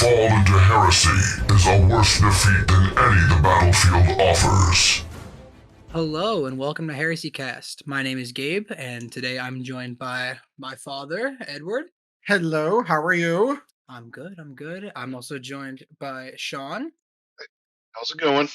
fall into heresy is a worse defeat than any the battlefield offers. Hello and welcome to HeresyCast. My name is Gabe, and today I'm joined by my father, Edward. Hello, how are you? I'm good, I'm good. I'm also joined by Sean. How's it going?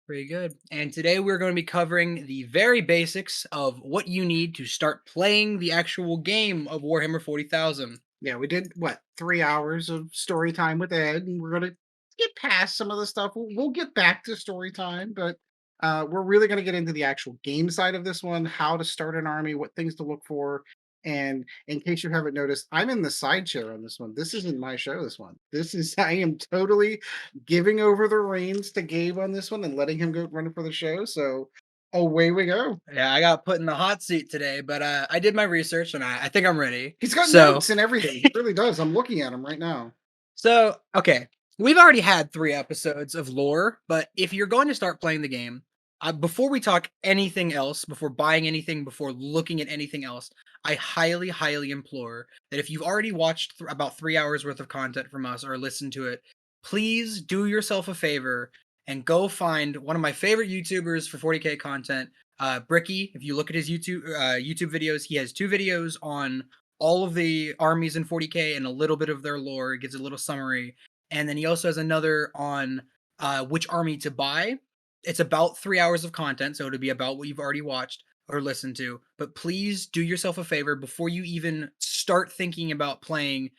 Pretty good. And today we're going to be covering the very basics of what you need to start playing the actual game of Warhammer 40,000. Yeah, we did 3 hours of story time with Ed, and we're gonna get past some of the stuff. We'll get back to story time, but we're really gonna get into the actual game side of this one, how to start an army, what things to look for. And in case you haven't noticed, I'm in the side chair on this one. This isn't my show, this one. This is I am totally giving over the reins to Gabe on this one and letting him go run for the show. So away we go. Yeah, I got put in the hot seat today, but I did my research and I think I'm ready. He's got So- notes and everything. He really does. I'm looking at him right now. So, okay, we've already had 3 episodes of lore, but if you're going to start playing the game, before we talk anything else, before buying anything, before looking at anything else, I highly, highly implore that if you've already watched about 3 hours worth of content from us or listened to it, please do yourself a favor and go find one of my favorite YouTubers for 40K content, Bricky. If you look at his YouTube videos, he has 2 videos on all of the armies in 40K and a little bit of their lore. It gives a little summary. And then he also has another on which army to buy. It's about 3 hours of content, so it'll be about what you've already watched or listened to. But please do yourself a favor before you even start thinking about playing.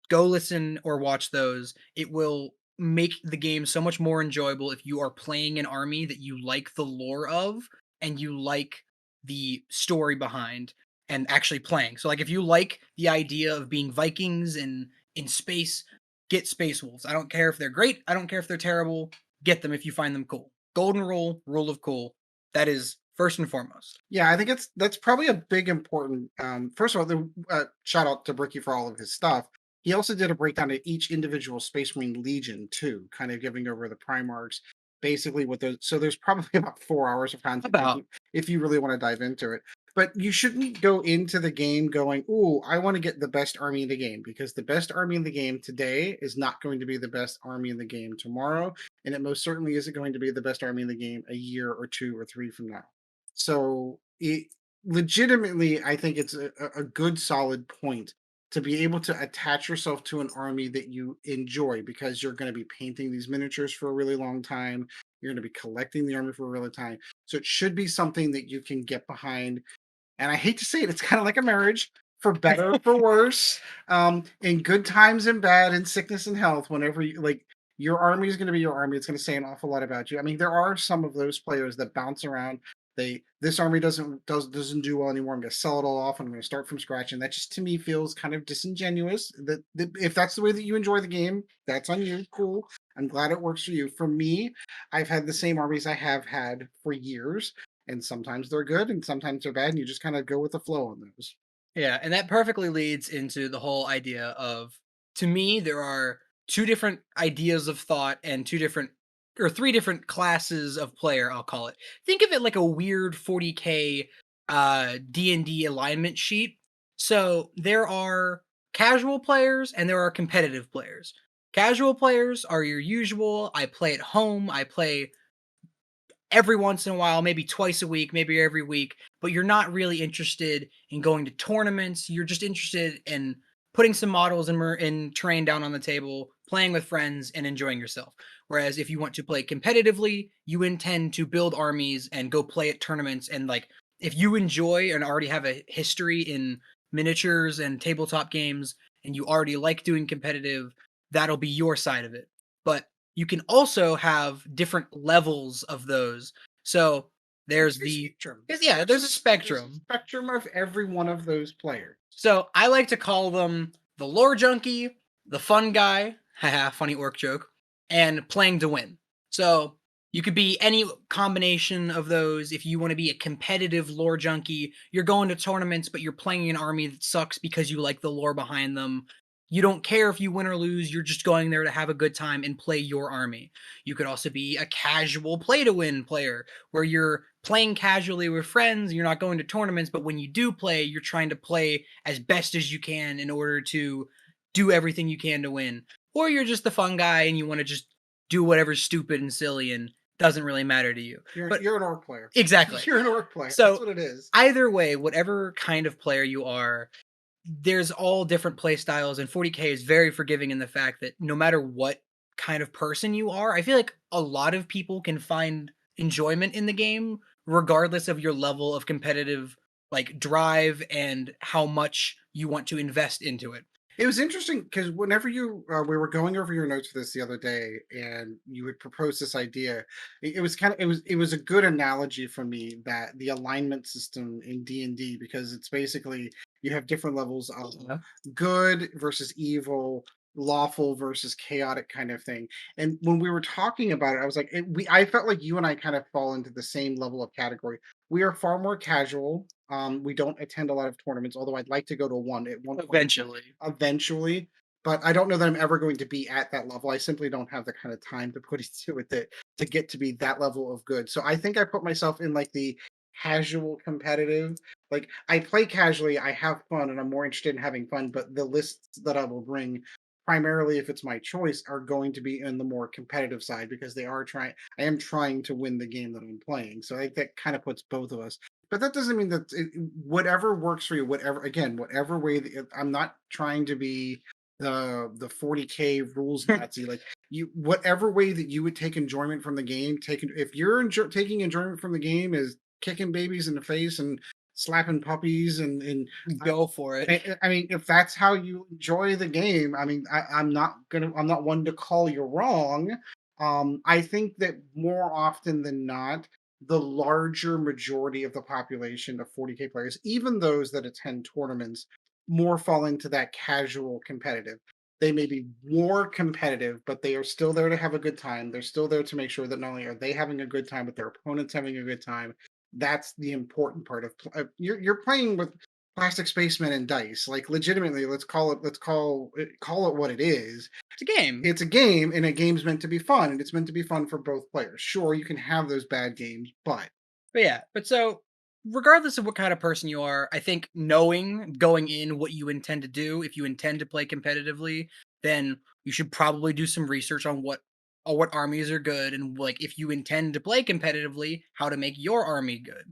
Go listen or watch those. It will make the game so much more enjoyable if you are playing an army that you like the lore of and you like the story behind and actually playing. So like if you like the idea of being Vikings and in space, get Space Wolves. I don't care if they're great, I don't care if they're terrible, get them if you find them cool. Golden rule of cool. That is first and foremost. Yeah, I think that's probably a big important. First of all, shout out to Bricky for all of his stuff. He also did a breakdown of each individual Space Marine Legion too, kind of giving over the Primarchs, basically what those. So there's probably about 4 hours of content if you really want to dive into it. But you shouldn't go into the game going, "Ooh, I want to get the best army in the game," because the best army in the game today is not going to be the best army in the game tomorrow, and it most certainly isn't going to be the best army in the game a year or 2 or 3 from now. So legitimately, I think it's a good solid point to be able to attach yourself to an army that you enjoy because you're going to be painting these miniatures for a really long time. You're going to be collecting the army for a really time. So it should be something that you can get behind. And I hate to say it, it's kind of like a marriage, for better or for worse, in good times and bad, in sickness and health. Whenever you like, your army is going to be your army. It's going to say an awful lot about you. I mean, there are some of those players that bounce around. This army doesn't do well anymore. I'm going to sell it all off. I'm going to start from scratch, and that just to me feels kind of disingenuous. That if that's the way that you enjoy the game, that's on you. Cool. I'm glad it works for you. For me, I've had the same armies I have had for years. And sometimes they're good and sometimes they're bad, and you just kind of go with the flow on those. Yeah, and that perfectly leads into the whole idea of, to me, there are 2 different ideas of thought and 3 different classes of player, I'll call it. Think of it like a weird 40K D&D alignment sheet. So there are casual players and there are competitive players. Casual players are your usual, I play at home, I play every once in a while, maybe twice a week, maybe every week, but you're not really interested in going to tournaments. You're just interested in putting some models and terrain down on the table, playing with friends, and enjoying yourself. Whereas if you want to play competitively, you intend to build armies and go play at tournaments. And like, if you enjoy and already have a history in miniatures and tabletop games, and you already like doing competitive, that'll be your side of it. But you can also have different levels of those. So there's the spectrum. Yeah, there's a spectrum. There's a spectrum of every one of those players. So I like to call them the lore junkie, the fun guy, haha, funny orc joke, and playing to win. So you could be any combination of those. If you want to be a competitive lore junkie, you're going to tournaments, but you're playing an army that sucks because you like the lore behind them. You don't care if you win or lose, you're just going there to have a good time and play your army. You could also be a casual play-to-win player, where you're playing casually with friends, you're not going to tournaments, but when you do play, you're trying to play as best as you can in order to do everything you can to win. or you're just the fun guy and you want to just do whatever's stupid and silly and doesn't really matter to you. But You're an orc player. exactly. You're an orc player. So That's what it is. either way, whatever kind of player you are, there's all different play styles, and 40K is very forgiving in the fact that no matter what kind of person you are, I feel like a lot of people can find enjoyment in the game regardless of your level of competitive like drive and how much you want to invest into it. It was interesting because whenever we were going over your notes for this the other day, and you had proposed this idea, it was kind of it was a good analogy for me that the alignment system in D&D, because it's basically you have different levels of Yeah. good versus evil, lawful versus chaotic kind of thing. And when we were talking about it, I was like, I felt like you and I kind of fall into the same level of category. We are far more casual. We don't attend a lot of tournaments, although I'd like to go to one at one point eventually, but I don't know that I'm ever going to be at that level. I simply don't have the kind of time to put into it to get to be that level of good. So I think I put myself in like the casual competitive. Like I play casually, I have fun, and I'm more interested in having fun, but the lists that I will bring primarily if it's my choice are going to be in the more competitive side because I am trying to win the game that I'm playing. So I think that kind of puts both of us, but that doesn't mean that whatever works for you, whatever way I'm not trying to be the 40K rules Nazi. Like whatever way that you would take enjoyment from the game, if you're taking enjoyment from the game is kicking babies in the face and slapping puppies and Go for it. I mean, if that's how you enjoy the game, I mean, I'm not one to call you wrong. I think that more often than not, the larger majority of the population of 40K players, even those that attend tournaments, more fall into that casual competitive. They may be more competitive, but they are still there to have a good time. They're still there to make sure that not only are they having a good time, but their opponent's having a good time. That's the important part of you're playing with plastic spacemen and dice. Like legitimately, let's call it what it is. It's a game. It's a game, and a game's meant to be fun, and it's meant to be fun for both players. Sure, you can have those bad games, but But so regardless of what kind of person you are, I think knowing going in what you intend to do, if you intend to play competitively, then you should probably do some research on what armies are good and like if you intend to play competitively, how to make your army good.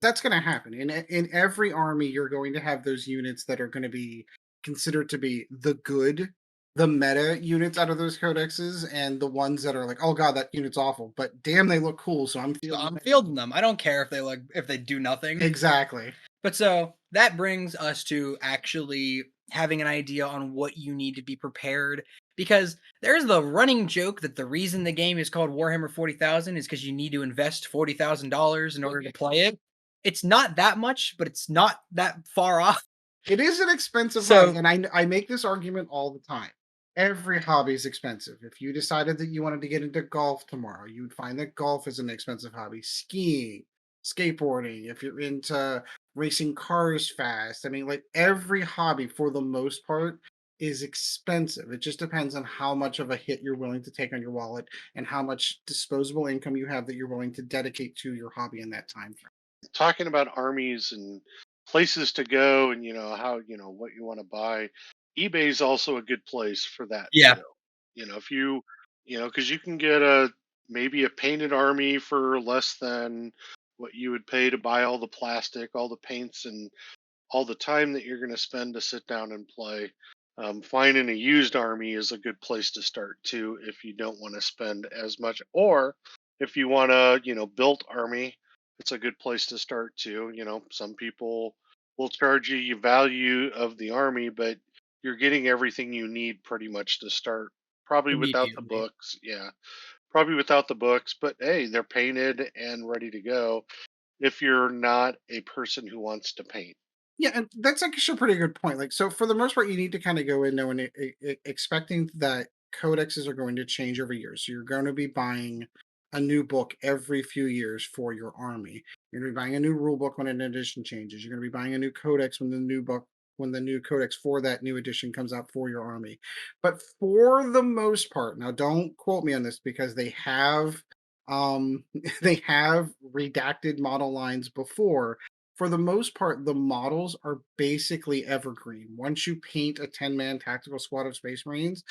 that's going to happen. In every army, you're going to have those units that are going to be considered to be the meta units out of those codexes, and the ones that are like, oh god, that unit's awful, but damn, they look cool, so I'm So feeling I'm fielding them. I don't care if they do nothing. exactly. But so that brings us to actually having an idea on what you need to be prepared because there's the running joke that the reason the game is called Warhammer 40,000 is because you need to invest $40,000 in order to play it. It's not that much, but it's not that far off. It is an expensive So hobby, and I make this argument all the time. Every hobby is expensive. If you decided that you wanted to get into golf tomorrow, you would find that golf is an expensive hobby. Skiing, skateboarding, if you're into racing cars fast, I mean, like every hobby for the most part is expensive. It just depends on how much of a hit you're willing to take on your wallet and how much disposable income you have that you're willing to dedicate to your hobby in that time frame. Talking about armies and places to go and how what you want to buy. eBay is also a good place for that yeah, too. If because you can get a maybe a painted army for less than what you would pay to buy all the plastic, all the paints, and all the time that you're going to spend to sit down and play. Finding a used army is a good place to start too if you don't want to spend as much, or if you want a built army, it's a good place to start too. Some people will charge you your value of the army, but you're getting everything you need pretty much to start. Probably without the immediately. books, yeah. Probably without the books, but hey, they're painted and ready to go. If you're not a person who wants to paint. Yeah, and that's actually a pretty good point. Like, so for the most part, you need to kind of go in knowing, expecting that codexes are going to change every year. So you're going to be buying a new book every few years for your army. You're going to be buying a new rule book when an edition changes. You're going to be buying a new codex when the new codex for that new edition comes out for your army. But for the most part, now don't quote me on this because they have they have redacted model lines before. For the most part, the models are basically evergreen. Once you paint a 10-man tactical squad of Space Marines,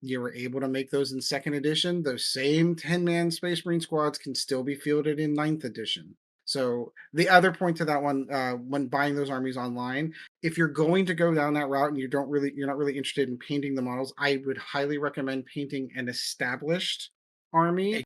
you were able to make those in second edition. Those same 10-man Space Marine squads can still be fielded in ninth edition. So the other point to that one, when buying those armies online, if you're going to go down that route and you're not really interested in painting the models, I would highly recommend painting an established army.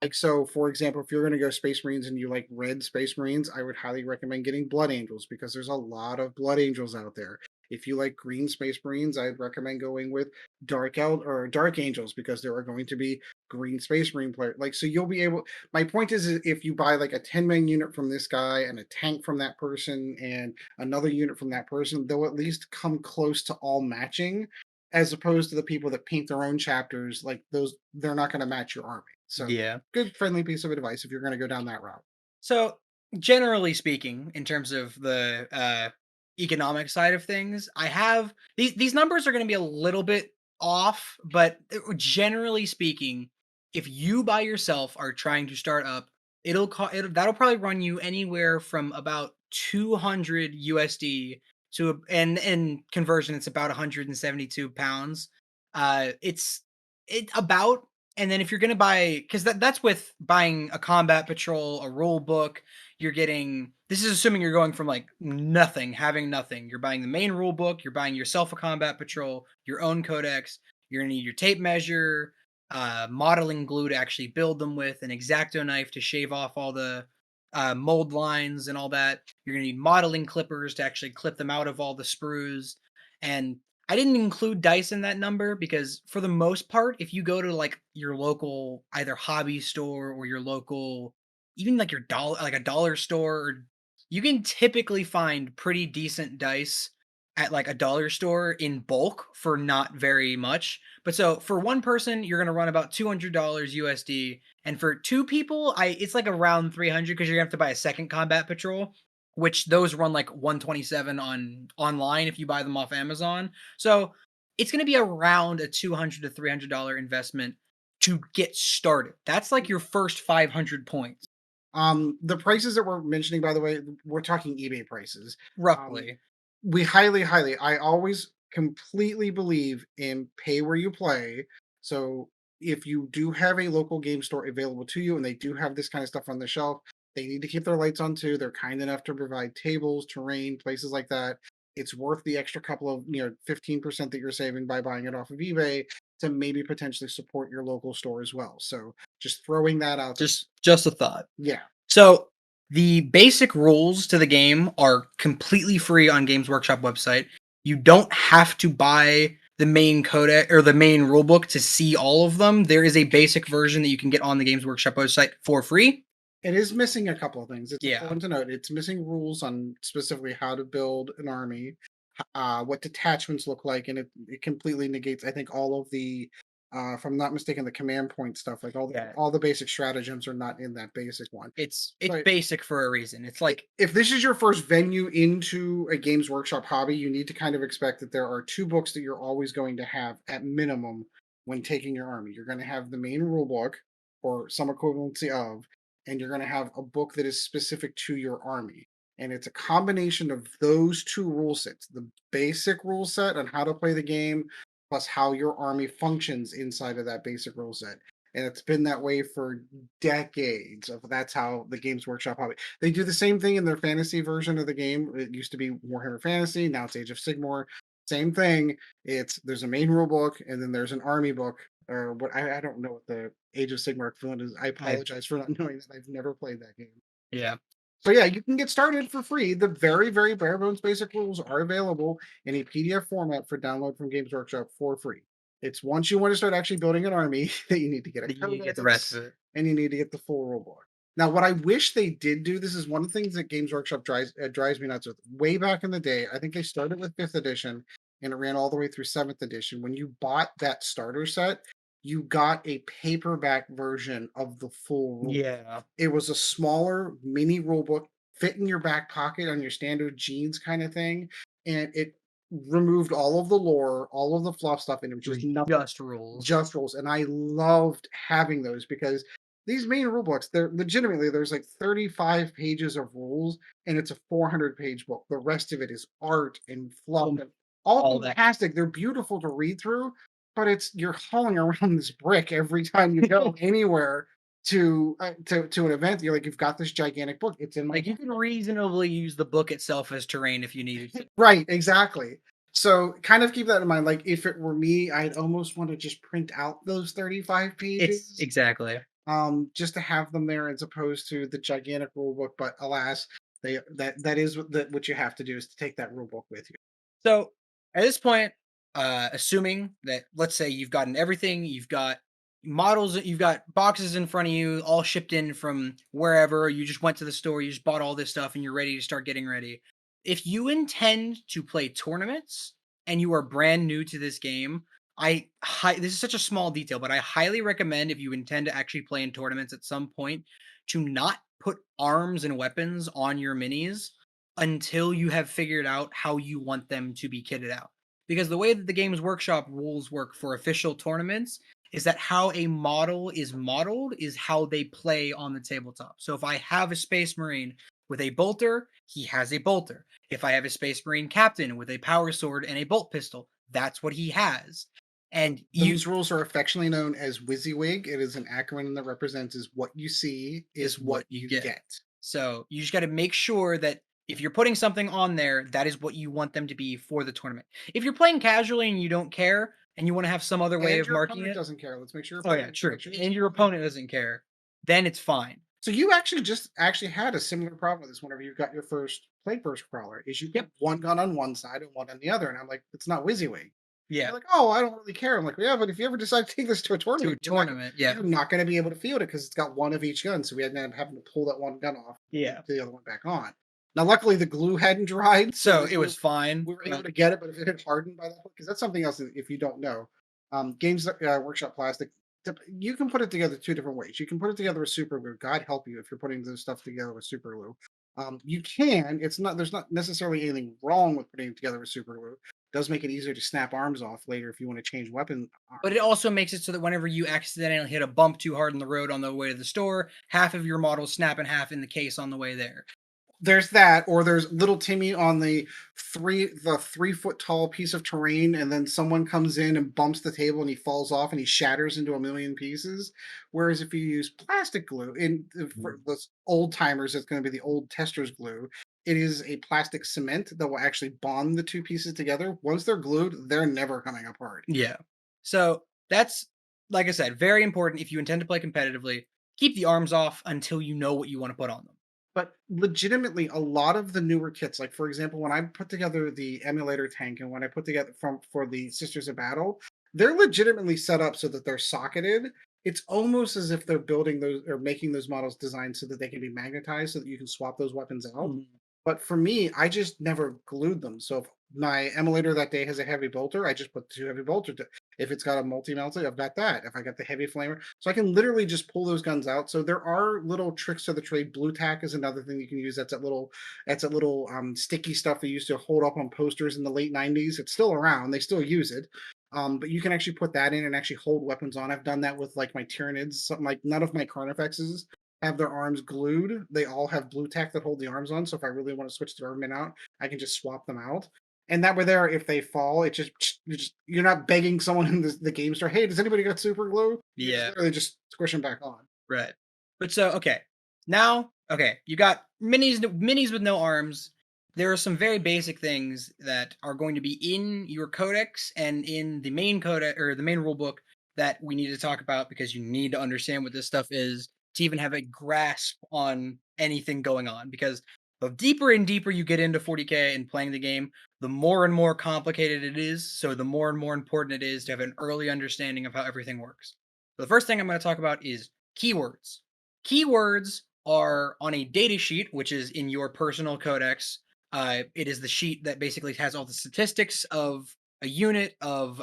Like, so for example, if you're going to go Space Marines and you like red Space Marines, I would highly recommend getting Blood Angels because there's a lot of Blood Angels out there. If you like green Space Marines, I'd recommend going with Dark Angels because there are going to be green Space Marine players. Like, so you'll be able. My point is if you buy like a 10-man unit from this guy and a tank from that person and another unit from that person, they'll at least come close to all matching, as opposed to the people that paint their own chapters. Like those, they're not going to match your army. So Yeah. good friendly piece of advice if you're going to go down that route. So generally speaking, in terms of the economic side of things, I have these numbers are going to be a little bit off, but generally speaking, if you by yourself are trying to start up, that'll probably run you anywhere from about 200 USD to and in conversion it's about 172 pounds. It's about, and then if you're gonna buy, because that's with buying a combat patrol, a rule book, you're getting, this is assuming you're going from like nothing, having nothing. You're buying the main rule book, you're buying yourself a combat patrol, your own codex, you're gonna need your tape measure, modeling glue to actually build them with, an X-Acto knife to shave off all the mold lines and all that. You're gonna need modeling clippers to actually clip them out of all the sprues. And I didn't include dice in that number because for the most part, if you go to like your local either hobby store or your local, even like your dollar, like a dollar store, you can typically find pretty decent dice at like a dollar store in bulk for not very much. But so for one person, you're gonna run about $200 USD, and for two people, it's like around 300 because you're gonna have to buy a second combat patrol, which those run like 127 on online if you buy them off Amazon. So it's going to be around a $200 to $300 investment to get started. That's like your first 500 points, The prices that we're mentioning, by the way, we're talking eBay prices. roughly. We highly, I always completely believe in pay where you play. So if you do have a local game store available to you and they do have this kind of stuff on the shelf, they need to keep their lights on too. They're kind enough to provide tables, terrain, places like that. It's worth the extra couple of 15% that you're saving by buying it off of eBay to maybe potentially support your local store as well. So just throwing that out there. Just a thought. Yeah. So the basic rules to the game are completely free on Games Workshop website. You don't have to buy the main codex or the main rulebook to see all of them. There is a basic version that you can get on the Games Workshop website for free. It is missing a couple of things. It's Yeah. important to note. It's missing rules on specifically how to build an army, what detachments look like, and it completely negates, I think, all of the, if I'm not mistaken, the command point stuff. Like Yeah. all the basic stratagems are not in that basic one. It's But basic for a reason. It's like if this is your first venue into a Games Workshop hobby, you need to kind of expect that there are two books that you're always going to have at minimum when taking your army. You're going to have the main rule book or some equivalency of, and you're going to have a book that is specific to your army. And it's a combination of those two rule sets, the basic rule set on how to play the game, plus how your army functions inside of that basic rule set. And it's been that way for decades. That's how the Games Workshop hobby. They do the same thing in their fantasy version of the game. It used to be Warhammer Fantasy, now it's Age of Sigmar. Same thing. There's a main rule book and then there's an army book. Or what I don't know what the Age of Sigmar equivalent is. I apologize for not knowing that. I've never played that game. yeah. So yeah, you can get started for free. The very, very bare bones basic rules are available in a PDF format for download from Games Workshop for free. It's once you want to start actually building an army that you need to get a You get the codex rest of it. and you need to get the full rule book. Now, what I wish they did do, this is one of the things that Games Workshop drives me nuts with. Way back in the day, I think they started with 5th edition and it ran all the way through 7th edition. When you bought that starter set, you got a paperback version of the full rule. Yeah. It was a smaller mini rule book, fit in your back pocket on your standard jeans kind of thing, and it removed all of the lore, all of the fluff stuff, and it was just nothing, Just rules. just rules. And I loved having those because these main rule books, they're legitimately, there's like 35 pages of rules, and it's a 400-page book. The rest of it is art and fluff and all all that. fantastic. They're beautiful to read through, but you're hauling around this brick every time you go anywhere to an event. You're like, you've got this gigantic book. It's in my Like you can reasonably use the book itself as terrain if you needed to. right, exactly. So kind of keep that in mind. Like if it were me, I'd almost want to just print out those 35 pages. It's exactly. Just to have them there as opposed to the gigantic rule book. But alas, that is what you have to do is to take that rule book with you. So at this point, assuming that let's say you've gotten everything, you've got models, you've got boxes in front of you, all shipped in from wherever, you just went to the store, you just bought all this stuff and you're ready to start getting ready. If you intend to play tournaments and you are brand new to this game, this is such a small detail, but I highly recommend if you intend to actually play in tournaments at some point to not put arms and weapons on your minis until you have figured out how you want them to be kitted out. Because the way that the Games Workshop rules work for official tournaments is that how a model is modeled is how they play on the tabletop. So if I have a Space Marine with a bolter, he has a bolter. If I have a Space Marine captain with a power sword and a bolt pistol, that's what he has. And These rules are affectionately known as WYSIWYG. It is an acronym that represents is what you see is what you get. So you just got to make sure that if you're putting something on there, that is what you want them to be for the tournament. If you're playing casually and you don't care and you want to have some other way And of your marking opponent it, doesn't care. Let's make sure. oh yeah, true. And your opponent doesn't care, then it's fine. So you actually had a similar problem with this whenever you got your first Plague Burst Crawler, is you get one gun on one side and one on the other, and I'm like, it's not WYSIWYG. Yeah, You're like, oh, I don't really care. I'm like, yeah, but if you ever decide to take this to a to a tournament, tournament, yeah, you're not going to be able to field it because it's got one of each gun. So we ended up having to pull that one gun off, yeah. put the other one back on. Now, luckily, the glue hadn't dried, So it was fine. we were able to get it, but if it had hardened by that point, because that's something else that if you don't know, Games Workshop plastic, you can put it together two different ways. You can put it together with super glue. God help you if you're putting this stuff together with super glue. You can. It's not. There's not necessarily anything wrong with putting it together with super glue. It does make it easier to snap arms off later if you want to change weapon. But it also makes it so that whenever you accidentally hit a bump too hard on the road on the way to the store, half of your models snap in half in the case on the way there. There's that, or there's little Timmy on the 3 foot tall piece of terrain, and then someone comes in and bumps the table, and he falls off, and he shatters into a million pieces. Whereas if you use plastic glue, for the old timers, it's going to be the old tester's glue. It is a plastic cement that will actually bond the two pieces together. Once they're glued, they're never coming apart. Yeah. So that's, like I said, very important if you intend to play competitively. Keep the arms off until you know what you want to put on them. But legitimately, a lot of the newer kits, like for example, when I put together the emulator tank and when I put together for the Sisters of Battle, they're legitimately set up so that they're socketed. It's almost as if they're building those or making those models designed so that they can be magnetized so that you can swap those weapons out. But for me, I just never glued them. So if my emulator that day has a heavy bolter, I just put the two heavy bolter. If it's got a multi-melted, I've got that. If I got the heavy flamer, so I can literally just pull those guns out. So there are little tricks to the trade. Blue tack is another thing you can use. That's a little sticky stuff they used to hold up on posters in the late '90s. It's still around. They still use it. But you can actually put that in and actually hold weapons on. I've done that with like my Tyranids. Something like none of my Carnifexes have their arms glued. They all have blue tack that hold the arms on. So if I really want to switch the armament out, I can just swap them out. And that way, there, if they fall, it you're not begging someone in the game store, hey, does anybody got super glue? You Yeah. literally just squish them back on. Right. But so, okay. Now, okay, you got minis with no arms. There are some very basic things that are going to be in your codex and in the main codex or the main rule book that we need to talk about because you need to understand what this stuff is to even have a grasp on anything going on. Because the deeper and deeper you get into 40K and playing the game, the more and more complicated it is. So the more and more important it is to have an early understanding of how everything works. So the first thing I'm going to talk about is keywords. Keywords are on a data sheet, which is in your personal codex. It is the sheet that basically has all the statistics of a unit of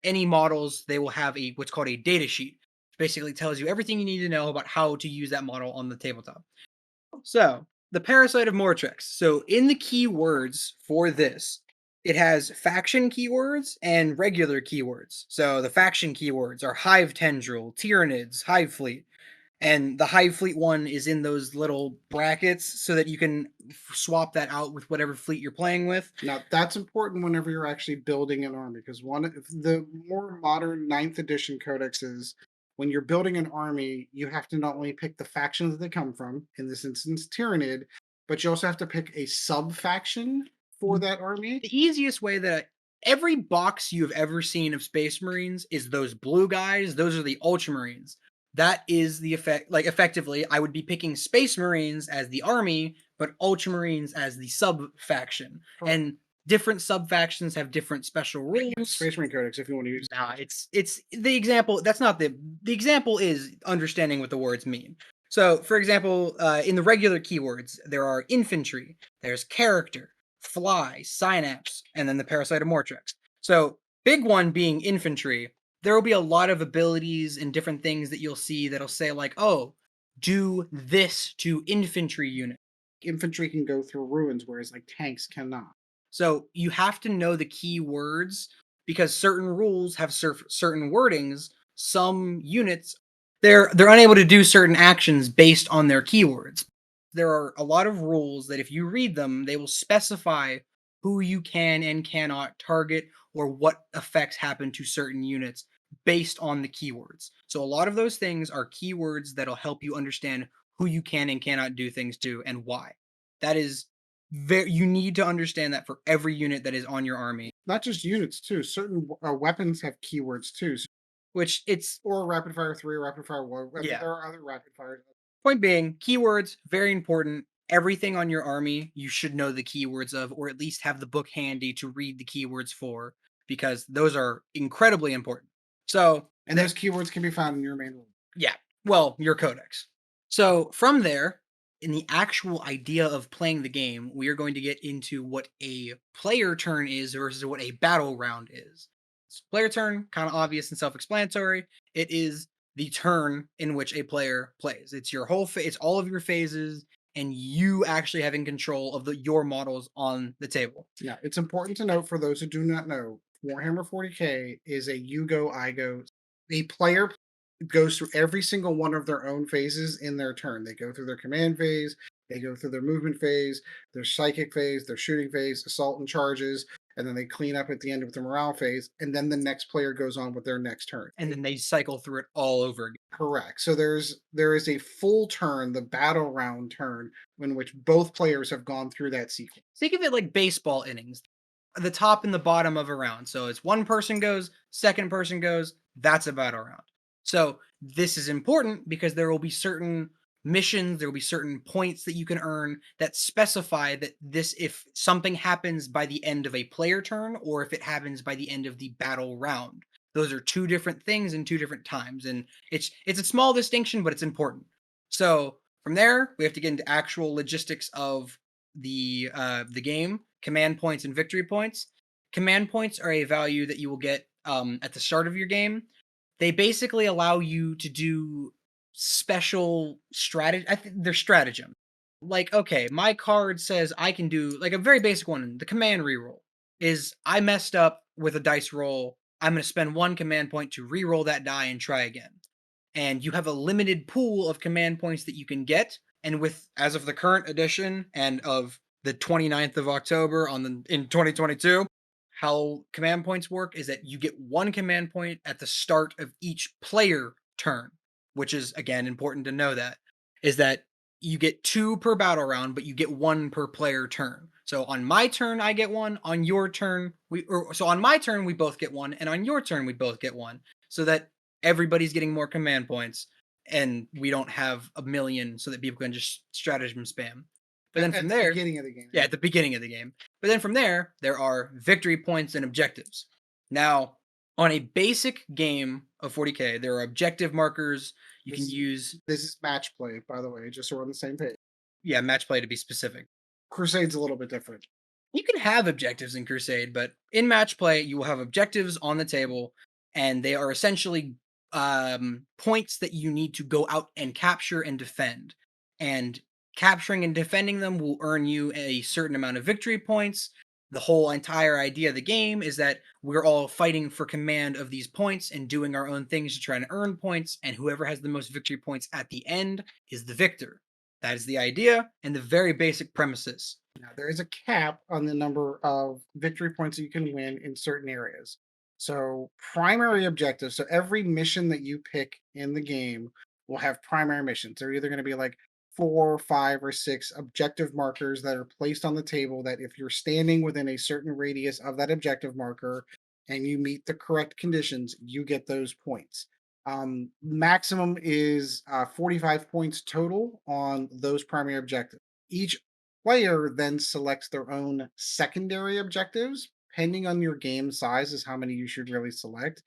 any models. They will have what's called a data sheet, which basically tells you everything you need to know about how to use that model on the tabletop. So the Parasite of Mortrix. So in the keywords for this, it has faction keywords and regular keywords. So the faction keywords are Hive Tendril, Tyranids, Hive Fleet. And the Hive Fleet one is in those little brackets so that you can swap that out with whatever fleet you're playing with. Now that's important whenever you're actually building an army, because one of the more modern ninth edition codexes, when you're building an army, you have to not only pick the faction that they come from, in this instance Tyranid, but you also have to pick a sub faction for that army. The easiest way that every box you've ever seen of Space Marines is those blue guys. Those are the Ultramarines. That is the effect. Like, effectively, I would be picking Space Marines as the army, but Ultramarines as the sub faction. Correct. And different sub factions have different special rules. Space Marine Codex, if you want to use. Nah, it's the example. That's not the example is understanding what the words mean. So, for example, in the regular keywords, there are infantry, there's character, fly, synapse, and then the parasitomortrix. So, big one being infantry, there will be a lot of abilities and different things that you'll see that'll say like, oh, do this to infantry unit. Infantry can go through ruins, whereas like tanks cannot. So you have to know the key words because certain rules have certain wordings. Some units they're unable to do certain actions based on their keywords. There are a lot of rules that if you read them, they will specify who you can and cannot target or what effects happen to certain units based on the keywords. So a lot of those things are keywords that'll help you understand who you can and cannot do things to and why. That is you need to understand that for every unit that is on your army, Not just units too. Certain weapons have keywords too. which it's Or rapid fire 3 or rapid fire 1. Yeah. There are other rapid fires. point being, keywords very important. Everything on your army you should know the keywords of, or at least have the book handy to read the keywords for, because those are incredibly important. So, And those keywords can be found in your main rule. yeah, well, your codex. So from there, in the actual idea of playing the game, we are going to get into what a player turn is versus what a battle round is. So player turn, kind of obvious and self-explanatory. It is the turn in which a player plays. It's your whole it's all of your phases, and you actually having control of your models on the table. Yeah, it's important to note for those who do not know, Warhammer 40k is a you go, I go. A player goes through every single one of their own phases in their turn. They go through their command phase, they go through their movement phase, their psychic phase, their shooting phase, assault and charges, and then they clean up at the end with the morale phase, and then the next player goes on with their next turn. And then they cycle through it all over again. Correct. So there is a full turn, the battle round turn, in which both players have gone through that sequence. Think of it like baseball innings, the top and the bottom of a round. So it's one person goes, second person goes, that's a battle round. So this is important because there will be certain missions, there will be certain points that you can earn that specify that this, if something happens by the end of a player turn or if it happens by the end of the battle round. Those are two different things in two different times, and it's a small distinction, but it's important. So from there, we have to get into actual logistics of the game, command points and victory points. Command points are a value that you will get at the start of your game. They basically allow you to do special strategy. They're stratagem. Like, okay, my card says I can do like a very basic one. The command reroll is I messed up with a dice roll. I'm going to spend one command point to reroll that die and try again. And you have a limited pool of command points that you can get. And with as of the current edition and of the 29th of October in 2022, how command points work is that you get one command point at the start of each player turn, which is again important to know that is that you get 2 per battle round, but you get 1 per player turn. So on my turn I get 1, on your turn on my turn we both get 1, and on your turn we both get 1, so that everybody's getting more command points and we don't have a million so that people can just stratagem spam. But then from there, the beginning of the game. yeah, at the beginning of the game. But then from there are victory points and objectives. Now, on a basic game of 40k, there are objective markers you can use. This is match play, by the way, just so we're on the same page. Yeah, match play to be specific. Crusade's a little bit different. You can have objectives in Crusade, but in match play, you will have objectives on the table, and they are essentially points that you need to go out and capture and defend. And capturing and defending them will earn you a certain amount of victory points. The whole entire idea of the game is that we're all fighting for command of these points and doing our own things to try to earn points, and whoever has the most victory points at the end is the victor. That is the idea and the very basic premises. Now, there is a cap on the number of victory points that you can win in certain areas. So, primary objectives. So, every mission that you pick in the game will have primary missions. They're either going to be like 4, 5, or 6 objective markers that are placed on the table. That if you're standing within a certain radius of that objective marker and you meet the correct conditions, you get those points. Maximum is 45 points total on those primary objectives. Each player then selects their own secondary objectives. Depending on your game size, is how many you should really select.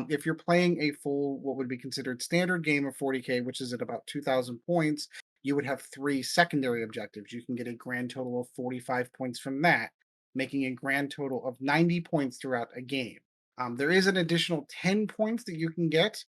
If you're playing a full, what would be considered standard game of 40K, which is at about 2,000 points, you would have 3 secondary objectives. You can get a grand total of 45 points from that, making a grand total of 90 points throughout a game. There is an additional 10 points that you can get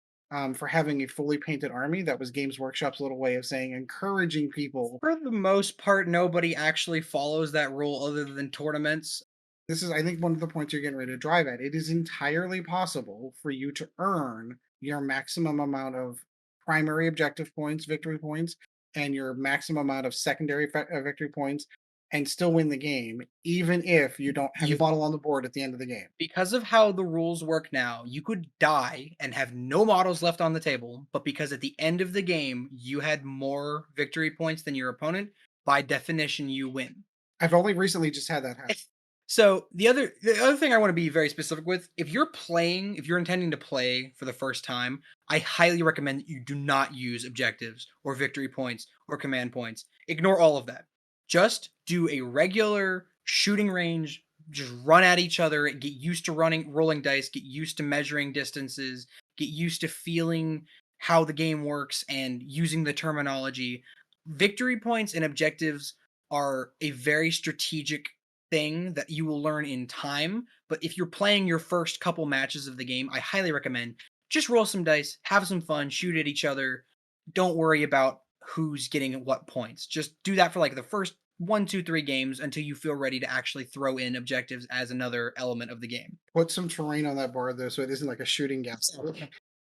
for having a fully painted army. That was Games Workshop's little way of saying encouraging people. For the most part, nobody actually follows that rule other than tournaments. This is, I think, one of the points you're getting ready to drive at. It is entirely possible for you to earn your maximum amount of primary objective points, victory points, and your maximum amount of secondary victory points and still win the game, even if you don't have a model on the board at the end of the game. Because of how the rules work now, you could die and have no models left on the table, but because at the end of the game you had more victory points than your opponent, by definition you win. I've only recently just had that happen. So the other thing I want to be very specific with, if you're intending to play for the first time, I highly recommend that you do not use objectives or victory points or command points. Ignore all of that. Just do a regular shooting range, just run at each other, get used to rolling dice, get used to measuring distances, get used to feeling how the game works and using the terminology. Victory points and objectives are a very strategic thing that you will learn in time, but if you're playing your first couple matches of the game, I highly recommend just roll some dice, have some fun, shoot at each other. Don't worry about who's getting what points. Just do that for like the first 1, 2, 3 games until you feel ready to actually throw in objectives as another element of the game. Put some terrain on that board though, so it isn't like a shooting gap.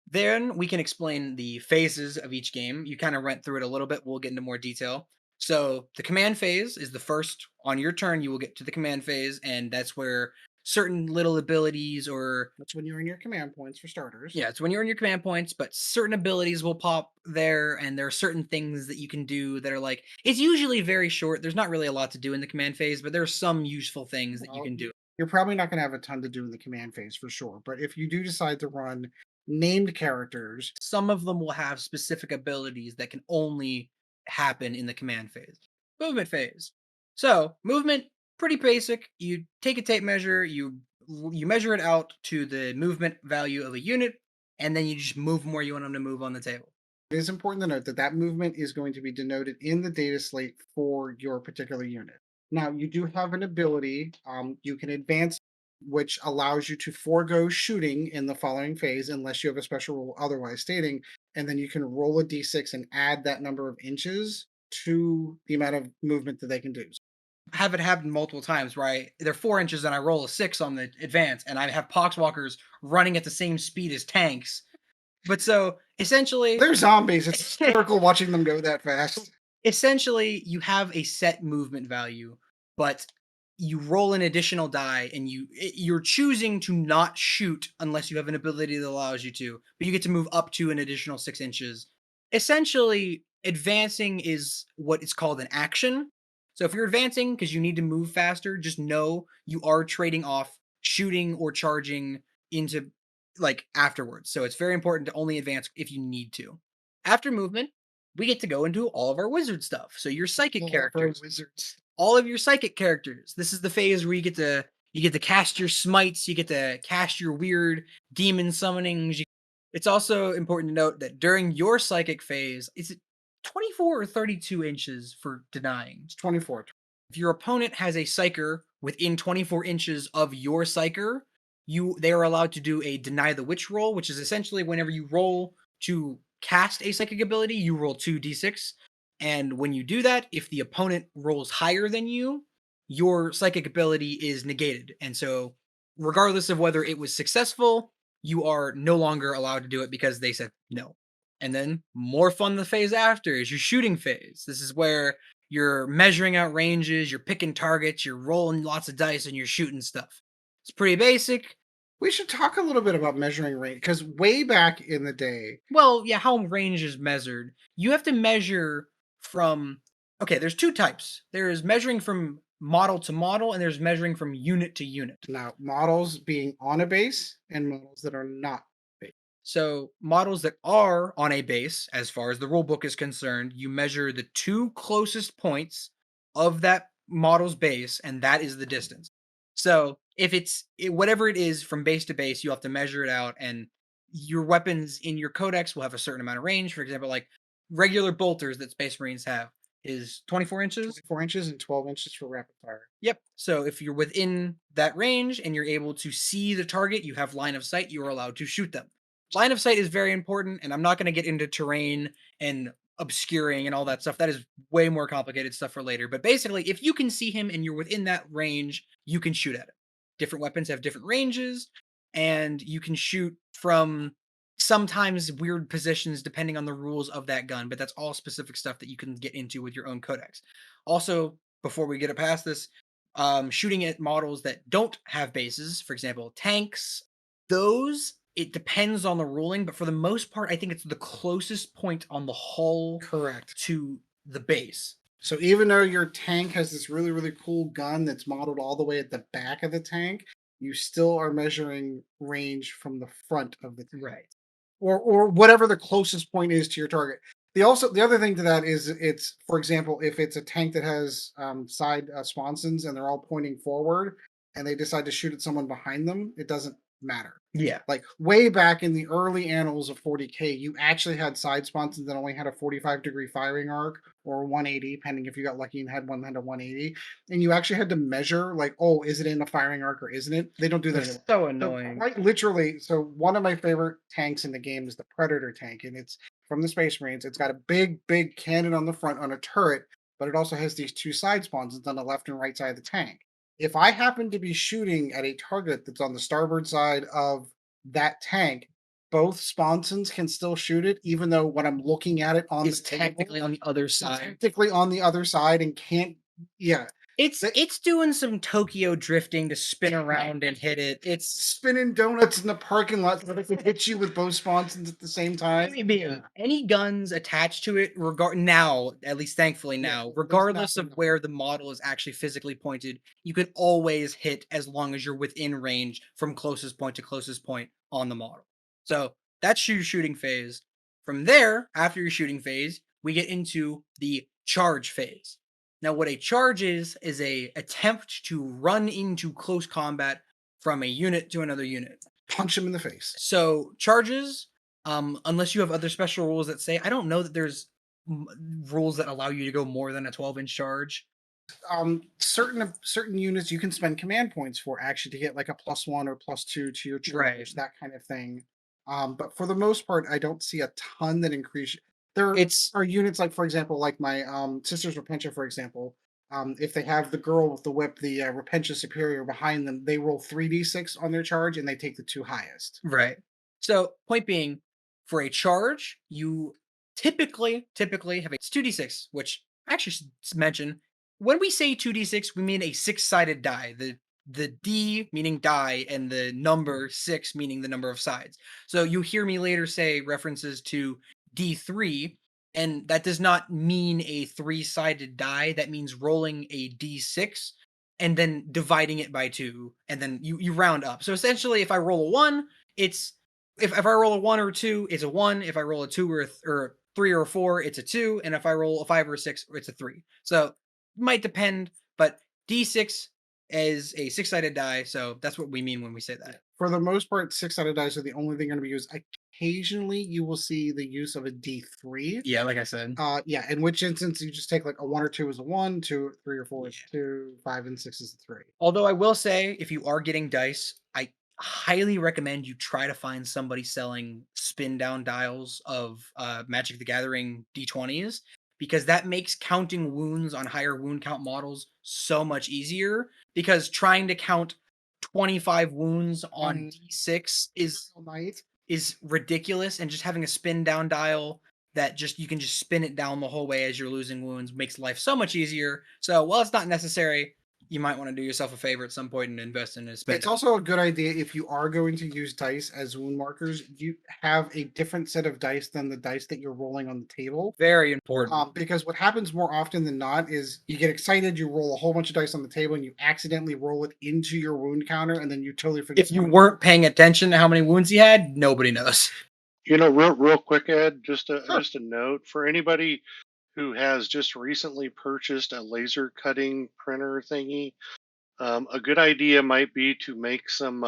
Then we can explain the phases of each game. You kind of went through it a little bit. We'll get into more detail. So the command phase is the first. On your turn, you will get to the command phase, and that's where certain little abilities or... That's when you earn your command points for starters. Yeah, it's when you earn your command points, but certain abilities will pop there, and there are certain things that you can do that are like... It's usually very short. There's not really a lot to do in the command phase, but there are some useful things that you can do. You're probably not going to have a ton to do in the command phase for sure, but if you do decide to run named characters... Some of them will have specific abilities that can only happen in the command phase. Movement phase. So movement, pretty basic. You take a tape measure, you measure it out to the movement value of a unit, and then you just move them where you want them to move on the table. It is important to note that that movement is going to be denoted in the data slate for your particular unit. Now, you do have an ability, you can advance, which allows you to forego shooting in the following phase unless you have a special rule otherwise stating, and then you can roll a d6 and add that number of inches to the amount of movement that they can do. Have it happen multiple times, right? They're 4 inches and I roll a 6 on the advance, and I have poxwalkers running at the same speed as tanks. But so essentially, they're zombies. It's hysterical watching them go that fast. Essentially, you have a set movement value, but you roll an additional die, and you're choosing to not shoot unless you have an ability that allows you to, but you get to move up to an additional 6 inches. Essentially, advancing is what is called an action. So if you're advancing because you need to move faster, just know you are trading off shooting or charging into like afterwards. So it's very important to only advance if you need to. After movement, we get to go into all of our wizard stuff. So your psychic characters. Wizards. All of your psychic characters. This is the phase where you get to cast your smites, you get to cast your weird demon summonings. It's also important to note that during your psychic phase, it's 24 or 32 inches for denying. It's 24. If your opponent has a psyker within 24 inches of your psyker, they are allowed to do a deny the witch roll, which is essentially whenever you roll to cast a psychic ability, you roll 2d6. And when you do that, if the opponent rolls higher than you, your psychic ability is negated. And so, regardless of whether it was successful, you are no longer allowed to do it because they said no. And then, more fun the phase after is your shooting phase. This is where you're measuring out ranges, you're picking targets, you're rolling lots of dice, and you're shooting stuff. It's pretty basic. We should talk a little bit about measuring range because way back in the day, Well, yeah, how range is measured. You have to measure from okay, there's two types. There's measuring from model to model, and there's measuring from unit to unit. now models being on a base and models that are not. So, models that are on a base, as far as the rulebook is concerned, you measure the two closest points of that model's base, and that is the distance. So, if whatever it is from base to base, you have to measure it out, and your weapons in your codex will have a certain amount of range. For example, like regular bolters that Space Marines have is 24 inches. 24 inches and 12 inches for rapid fire. Yep. So, if you're within that range and you're able to see the target, you have line of sight, you are allowed to shoot them. Line of sight is very important, and I'm not going to get into terrain and obscuring and all that stuff. That is way more complicated stuff for later. But basically, if you can see him and you're within that range, you can shoot at him. Different weapons have different ranges, and you can shoot from sometimes weird positions depending on the rules of that gun. But that's all specific stuff that you can get into with your own codex. Also, before we get it past this, shooting at models that don't have bases, for example, tanks, those it depends on the ruling, but for the most part, I think it's the closest point on the hull Correct. to the base. So even though your tank has this really, really cool gun that's modeled all the way at the back of the tank, you still are measuring range from the front of the tank. Right. Or whatever the closest point is to your target. The other thing to that is it's, for example, if it's a tank that has side sponsons and they're all pointing forward and they decide to shoot at someone behind them, it doesn't matter. Yeah. Like way back in the early annals of 40K, you actually had side sponsons that only had a 45-degree firing arc or 180, depending if you got lucky and had one that had a 180. And you actually had to measure, like, oh, is it in a firing arc or isn't it? They don't do that anymore. So So annoying. quite literally, so one of my favorite tanks in the game is the Predator tank, and it's from the Space Marines. It's got a big, big cannon on the front on a turret, but it also has these two side sponsons on the left and right side of the tank. If I happen to be shooting at a target that's on the starboard side of that tank, both sponsons can still shoot it, even though when I'm looking at it on It's the table, technically on the other it's side. technically on the other side and can't. Yeah, It's doing some Tokyo drifting to spin around and hit it. It's spinning donuts in the parking lot so they can hit you with both sponsons at the same time. any guns attached to it, now, at least thankfully Yeah, now, there's regardless nothing of where the model is actually physically pointed, you can always hit as long as you're within range from closest point to closest point on the model. So that's your shooting phase. From there, after your shooting phase, we get into the charge phase. Now, what a charge is a attempt to run into close combat from a unit to another unit. Punch him in the face. So charges, unless you have other special rules that say, I don't know that there's rules that allow you to go more than a 12-inch charge. Certain units you can spend command points for actually to get like a +1 or +2 to your charge, Right. that kind of thing. But for the most part, I don't see a ton that increase. There It's are units like, for example, like my sister's Repentia, for example. If they have the girl with the whip, the Repentia Superior behind them, they roll 3d6 on their charge and they take the two highest. right. So point being, for a charge, you typically have a 2d6, which I actually should mention, when we say 2d6, we mean a six-sided die. The D meaning die and the number 6 meaning the number of sides. So you hear me later say references to D3, and that does not mean a three-sided die. That means rolling a D6 and then dividing it by 2, and then you round up. So essentially, if I roll a 1, it's if I roll a 1 or a 2, it's a 1. If I roll a 2 or a 3 or a 4, it's a 2. And if I roll a 5 or a 6, it's a 3. So might depend, but D6 is a six-sided die, so that's what we mean when we say that. For the most part, six-sided dice are the only thing going to be used. Occasionally, you will see the use of a D3. Yeah, like I said. Yeah, in which instance you just take like a 1 or 2 as a 1, 2, 3 or 4 is Yeah. 2, 5 and 6 is a 3. Although I will say, if you are getting dice, I highly recommend you try to find somebody selling spin down dials of Magic the Gathering D20s, because that makes counting wounds on higher wound count models so much easier, because trying to count 25 wounds on D6 is ridiculous, and just having a spin down dial that just you can just spin it down the whole way as you're losing wounds makes life so much easier. So while it's not necessary, you might want to do yourself a favor at some point and invest in a spin. It's also a good idea if you are going to use dice as wound markers, you have a different set of dice than the dice that you're rolling on the table. Very important. Because what happens more often than not is you get excited, you roll a whole bunch of dice on the table, and you accidentally roll it into your wound counter, and then you totally forget. If you weren't paying attention to how many wounds he had, nobody knows. Real quick, Ed, just a note for anybody who has just recently purchased a laser cutting printer thingy. A good idea might be to make some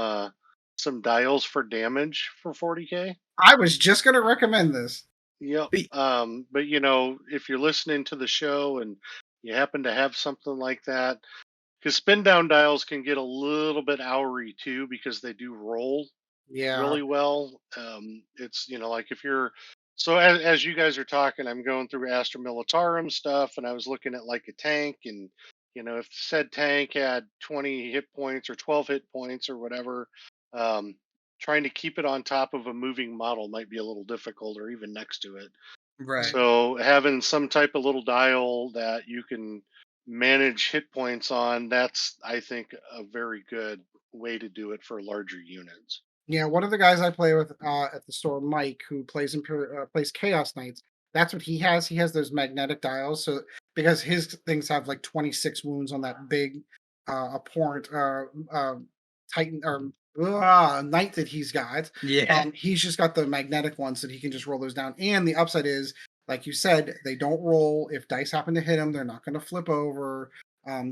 dials for damage for 40K. I was just going to recommend this. Yep. But if you're listening to the show and you happen to have something like that, because spin down dials can get a little bit hourly too, because they do roll really well. It's like if you're as you guys are talking, I'm going through Astra Militarum stuff, and I was looking at like a tank, and if said tank had 20 hit points or 12 hit points or whatever, trying to keep it on top of a moving model might be a little difficult, or even next to it. Right. So having some type of little dial that you can manage hit points on, that's, I think, a very good way to do it for larger units. Yeah, one of the guys I play with at the store, Mike, who plays plays Chaos Knights, that's what he has. He has those magnetic dials, so because his things have like 26 wounds on that big abhorrent Titan or knight that he's got. Yeah. He's just got the magnetic ones that he can just roll those down. And the upside is, like you said, they don't roll. If dice happen to hit them, they're not going to flip over.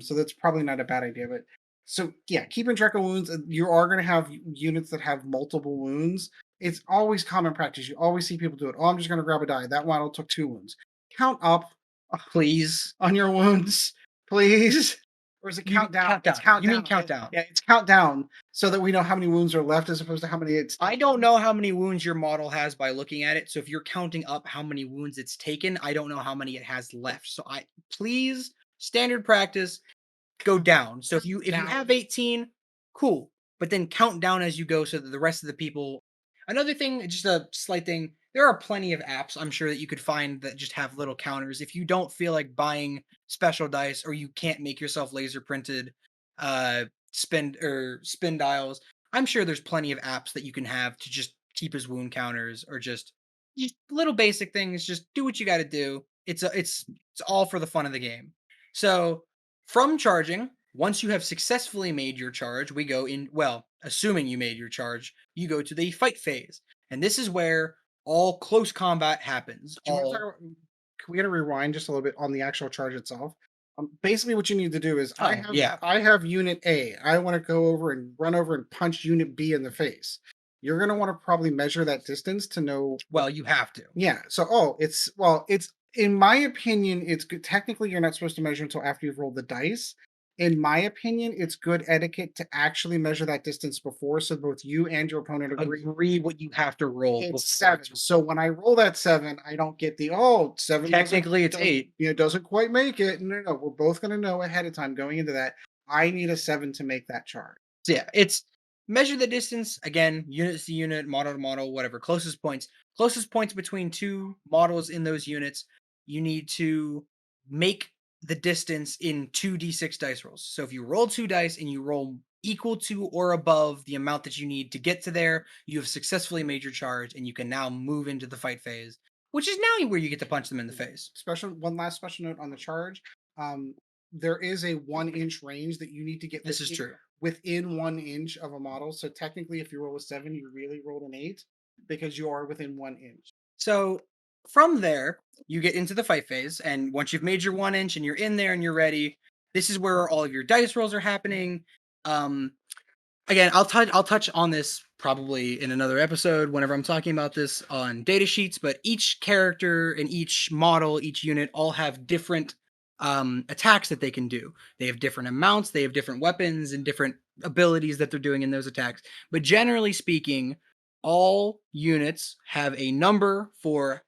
So that's probably not a bad idea. But so yeah, keeping track of wounds. You are going to have units that have multiple wounds. It's always common practice. You always see people do it. Oh, I'm just going to grab a die. That model took 2 wounds. Count up, please, on your wounds, please. Or is it countdown? It's countdown. You mean countdown? Yeah, it's countdown, so that we know how many wounds are left as opposed to how many it's. I don't know how many wounds your model has by looking at it. So if you're counting up how many wounds it's taken, I don't know how many it has left. So please, standard practice, go down. So if you have 18, cool. But then count down as you go so that the rest of the people. Another thing, just a slight thing, there are plenty of apps I'm sure that you could find that just have little counters. If you don't feel like buying special dice, or you can't make yourself laser printed spin dials, I'm sure there's plenty of apps that you can have to just keep as wound counters, or just little basic things. Just do what you got to do. It's all for the fun of the game. So from charging, once you have successfully made your charge, we go in, well, assuming you made your charge, you go to the fight phase. And this is where all close combat happens. Can we get a rewind just a little bit on the actual charge itself? Basically, what you need to do is, I have Unit A. I want to go over and run over and punch Unit B in the face. You're going to want to probably measure that distance to know. Well, you have to. Yeah. So, it's in my opinion, it's good. Technically, you're not supposed to measure until after you've rolled the dice. In my opinion, it's good etiquette to actually measure that distance before, so both you and your opponent agree what you have to roll. It's 7. So when I roll that 7, I don't get the 7. Technically, it's 8. It doesn't quite make it. No. We're both going to know ahead of time going into that. I need a 7 to make that charge. So yeah, it's measure the distance, again, unit to unit, model to model, whatever. Closest points between 2 models in those units. You need to make the distance in 2d6 dice rolls. So if you roll 2 dice and you roll equal to or above the amount that you need to get to there, you have successfully made your charge, and you can now move into the fight phase, which is now where you get to punch them in the face. One last special note on the charge. There is a 1-inch range that you need to get. This is true. Within 1 inch of a model. So technically, if you roll a 7, you really rolled an 8, because you are within 1 inch. So from there, you get into the fight phase, and once you've made your 1 inch and you're in there and you're ready, this is where all of your dice rolls are happening. Again, I'll touch on this probably in another episode whenever I'm talking about this on data sheets, but each character and each model, each unit, all have different attacks that they can do. They have different amounts, they have different weapons and different abilities that they're doing in those attacks. But generally speaking, all units have a number for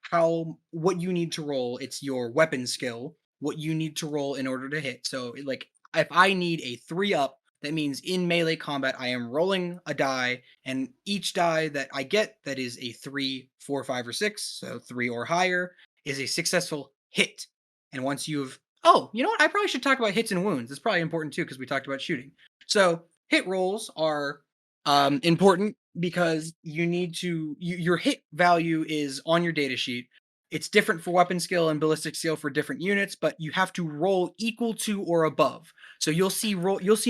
what you need to roll. It's your weapon skill, what you need to roll in order to hit. So, like, if I need a 3 up, that means in melee combat, I am rolling a die, and each die that I get that is a 3, 4, 5, or 6, so 3 or higher, is a successful hit. And once you've. Oh, you know what? I probably should talk about hits and wounds. It's probably important too, because we talked about shooting. So, hit rolls are important because you need to your hit value is on your data sheet. It's different for weapon skill and ballistic skill for different units, but you have to roll equal to or above. So you'll see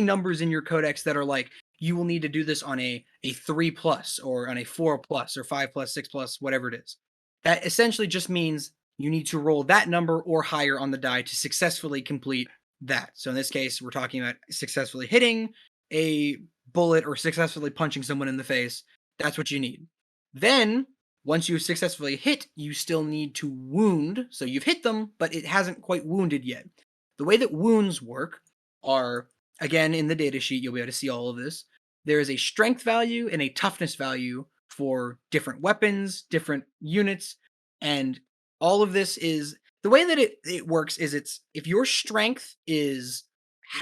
numbers in your codex that are like you will need to do this on a 3 plus or on a 4 plus or 5 plus 6 plus, whatever it is. That essentially just means you need to roll that number or higher on the die to successfully complete that. So in this case, we're talking about successfully hitting a bullet or successfully punching someone in the face. That's what you need. Then, once you've successfully hit, you still need to wound. So you've hit them, but it hasn't quite wounded yet. The way that wounds work are, again, in the data sheet, you'll be able to see all of this. There is a strength value and a toughness value for different weapons, different units, and all of this is the way that it works is it's if your strength is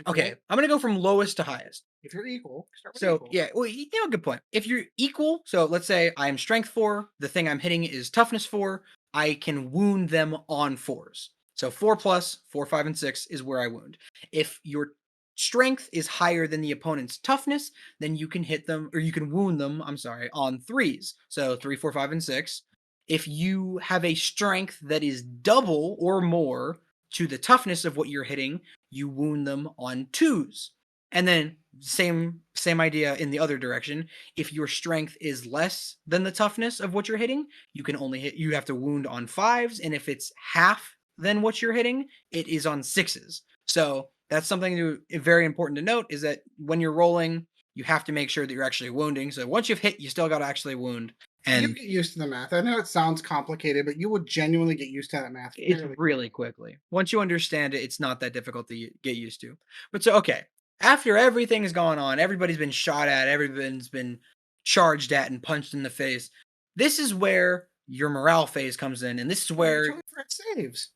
okay, I'm gonna go from lowest to highest. If you're equal, start with So equal. yeah, well, you know, good point. If you're equal, so let's say I'm strength 4, the thing I'm hitting is toughness 4, I can wound them on 4s. So 4 plus 4, 5, and 6 is where I wound. If your strength is higher than the opponent's toughness, then you can hit them or you can wound them, I'm sorry, on 3s. So 3, 4, 5, and 6. If you have a strength that is double or more to the toughness of what you're hitting, you wound them on 2s. And then same idea in the other direction. If your strength is less than the toughness of what you're hitting, you have to wound on 5s, and if it's half than what you're hitting, it is on 6s. So that's something very important to note is that when you're rolling, you have to make sure that you're actually wounding. So once you've hit, you still got to actually wound. You And get used to the math. I know it sounds complicated, but you will genuinely get used to that math. it's fairly really quickly. Once you understand it, it's not that difficult to get used to. But so, okay, after everything's gone on, everybody's been shot at, everyone's been charged at and punched in the face. This is where your morale phase comes in, and this is quick. where, Totally forgot saves.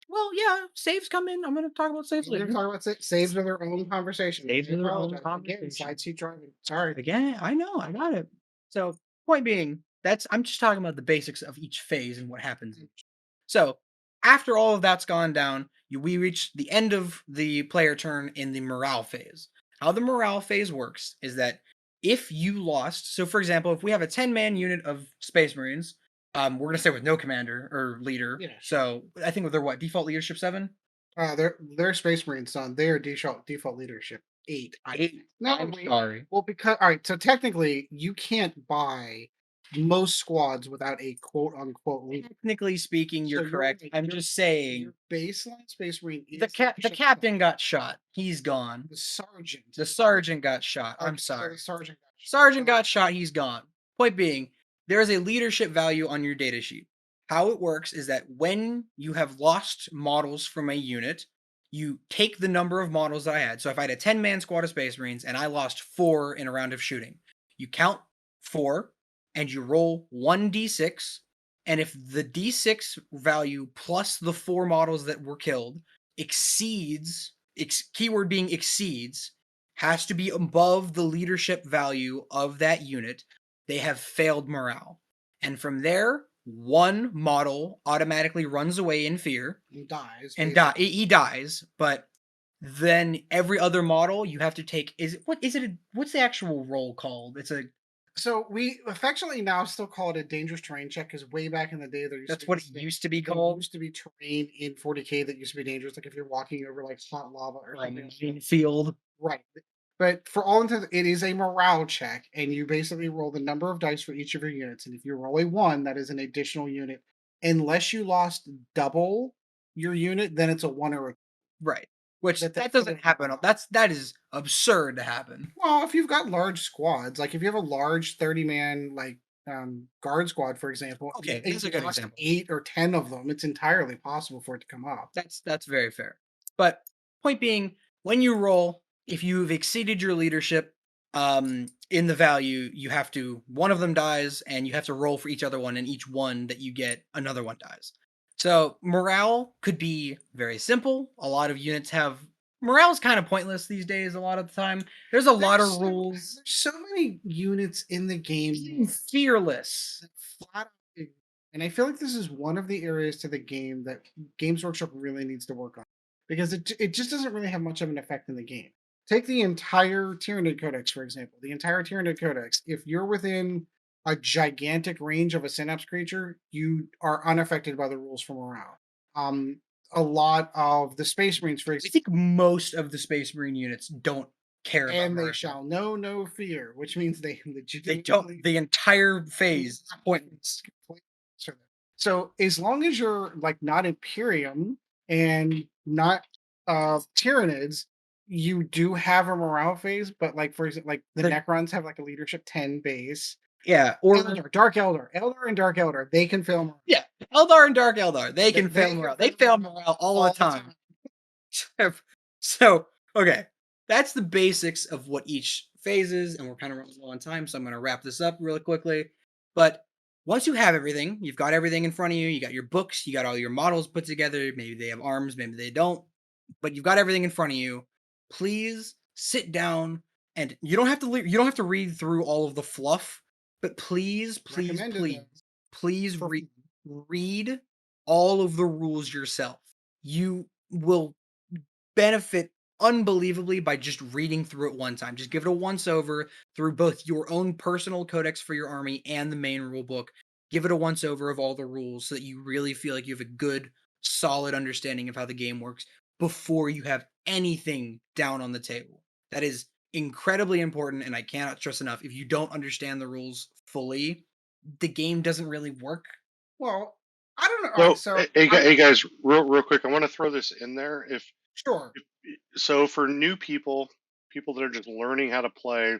well, yeah, saves come in. I'm going to talk about saves We're later. talking about saves are their own conversation. Saves I are their own apologize. conversation. Again, side seat driving. Sorry. Again, I know, I got it. So, point being, I'm just talking about the basics of each phase and what happens. So, after all of that's gone down, we reach the end of the player turn in the morale phase. How the morale phase works is that if you lost, so for example, if we have a 10-man unit of Space Marines, we're going to say with no commander or leader. Yeah. So, I think they're what, default leadership 7? They're Space Marine son. They are default leadership 8. I 8. think. No, I'm wait. sorry. Well, because all right, so technically you can't buy most squads without a quote unquote leader. Technically speaking, you're So correct. I'm just saying your baseline Space Marine is the leadership captain 7. got shot. He's gone. The sergeant. The sergeant got shot. I'm Okay, so sorry. the sergeant got shot. Sergeant got shot. He's gone. Point being, there is a leadership value on your data sheet. How it works is that when you have lost models from a unit, you take the number of models that I had. So if I had a 10-man squad of Space Marines and I lost 4 in a round of shooting, you count 4 and you roll 1d6. And if the d6 value plus the 4 models that were killed exceeds, keyword being exceeds, has to be above the leadership value of that unit, they have failed morale. And from there, one model automatically runs away in fear And dies. and basically. he dies, but then every other model you have to take what's the actual roll called? It's a So we affectionately now still call it a dangerous terrain check because way back in the day there used that's to be what it this used to be there called. used to be terrain in 40k that used to be dangerous, like if you're walking over like hot lava or something. Field. Right. But for all intents, it is a morale check, and you basically roll the number of dice for each of your units. And if you roll a 1, that is an additional unit. Unless you lost double your unit, then it's a 1 or a Right. Which That- that that's doesn't what- happen. That is absurd to happen. well, if you've got large squads, like if you have a large 30-man like guard squad, for example, Okay, and that's a you good lost example. 8 or 10 of them, it's entirely possible for it to come up. That's very fair. But point being, when you roll, if you've exceeded your leadership, In the value, one of them dies, and you have to roll for each other one, and each one that you get, another one dies. So morale could be very simple. A lot of units have morale is kind of pointless these days. A lot of the time, there's a lot of rules. There's so many units in the game. Fearless. Flat out, and I feel like this is one of the areas to the game that Games Workshop really needs to work on, because it just doesn't really have much of an effect in the game. Take the entire Tyranid Codex, for example. The entire Tyranid Codex, if you're within a gigantic range of a Synapse creature, you are unaffected by the rules for morale. A lot of the Space Marines, for I example, think most of the Space Marine units don't care about and they morale. shall know no fear, which means they They legitimately don't. The entire phase is pointless. So as long as you're like not Imperium and not Tyranids, you do have a morale phase, but like for example, like the Necrons have like a leadership 10 base. Yeah, or Dark Eldar and Dark Eldar, they can fail morale. yeah, Eldar and Dark Eldar, they can fail can morale. fail They fail morale morale all the time. So, okay, that's the basics of what each phase is, and we're kind of running low on time, so I'm going to wrap this up really quickly. But once you have everything, you've got everything in front of you, you got your books, you got all your models put together, maybe they have arms, maybe they don't, but you've got everything in front of you. Please sit down, and you don't have to read through all of the fluff, but please read all of the rules yourself. You will benefit unbelievably by just reading through it one time. Just give it a once over through both your own personal codex for your army and the main rule book. Give it a once over of all the rules so that you really feel like you have a good, solid understanding of how the game works before you have anything down on the table. That is incredibly important, and I cannot stress enough. If you don't understand the rules fully, the game doesn't really work. Well, I don't know. So, hey guys, real quick, I want to throw this in there. Sure. So for new people that are just learning how to play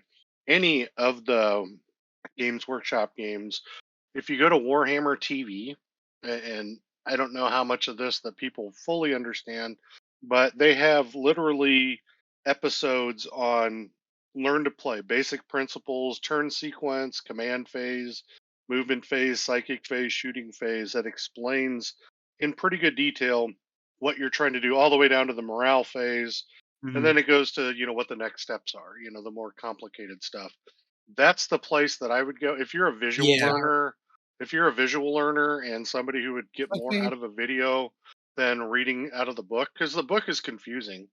any of the Games Workshop games, if you go to Warhammer TV, and I don't know how much of this that people fully understand, but they have literally episodes on learn to play, basic principles, turn sequence, command phase, movement phase, psychic phase, shooting phase, that explains in pretty good detail what you're trying to do, all the way down to the morale phase. And then it goes to, what the next steps are, the more complicated stuff. That's the place that I would go. If you're a visual Yeah. learner, and somebody who would get more out of a video than reading out of the book, because the book is confusing.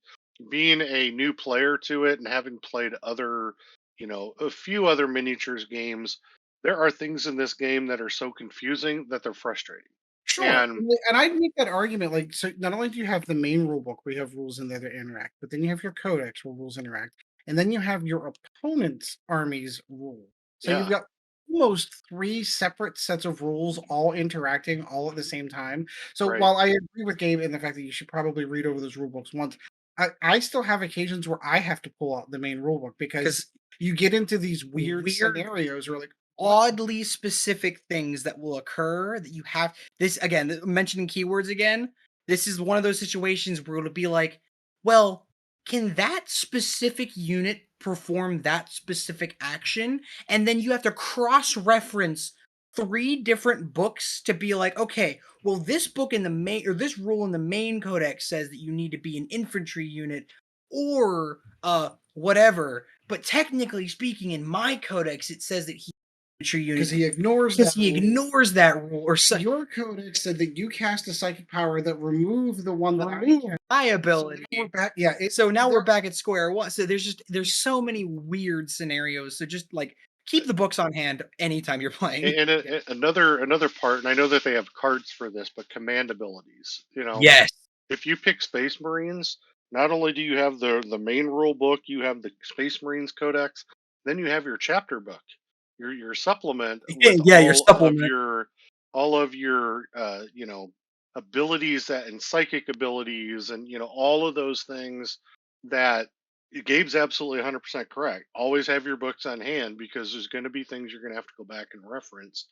Being a new player to it and having played a few other miniatures games, there are things in this game that are so confusing that they're frustrating. Sure. And And I'd make that argument, like, so not only do you have the main rule book where you have rules in there that interact, but then you have your codex where rules interact, and then you have your opponent's army's rule. So you've yeah, got almost three separate sets of rules all interacting all at the same time. So right. while I agree with Gabe in the fact that you should probably read over those rule books once, I still have occasions where I have to pull out the main rule book because you get into these weird scenarios where like oddly specific things that will occur that you have this again, mentioning keywords again. This is one of those situations where it'll be like, well, can that specific unit perform that specific action? And then you have to cross-reference three different books to be like, okay, well, this book in the main, or this rule in the main codex says that you need to be an infantry unit or whatever. But technically speaking, in my codex, it says that because he ignores that rule, or so. Your codex said that you cast a psychic power that removed the one that I cast. My ability. So now we're back. Yeah. So now we're back at square one. So there's so many weird scenarios. So just like keep the books on hand anytime you're playing. And another part, and I know that they have cards for this, but command abilities. Yes. If you pick Space Marines, not only do you have the main rule book, you have the Space Marines Codex, then you have your chapter book, your supplement with Yeah, your supplement. all of your abilities and psychic abilities, and all of those things that Gabe's absolutely 100% correct. Always have your books on hand, because there's going to be things you're going to have to go back and reference.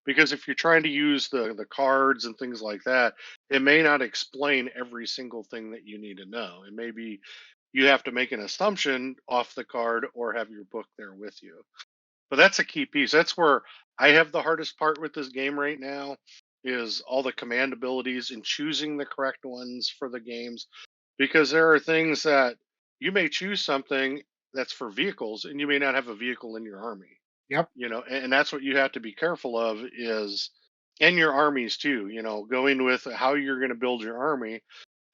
Because if you're trying to use the cards and things like that, it may not explain every single thing that you need to know. It may be, you have to make an assumption off the card or have your book there with you. But that's a key piece. That's where I have the hardest part with this game right now is all the command abilities and choosing the correct ones for the games, because there are things that you may choose something that's for vehicles and you may not have a vehicle in your army. Yep. And that's what you have to be careful of is, and your armies too, going with how you're going to build your army.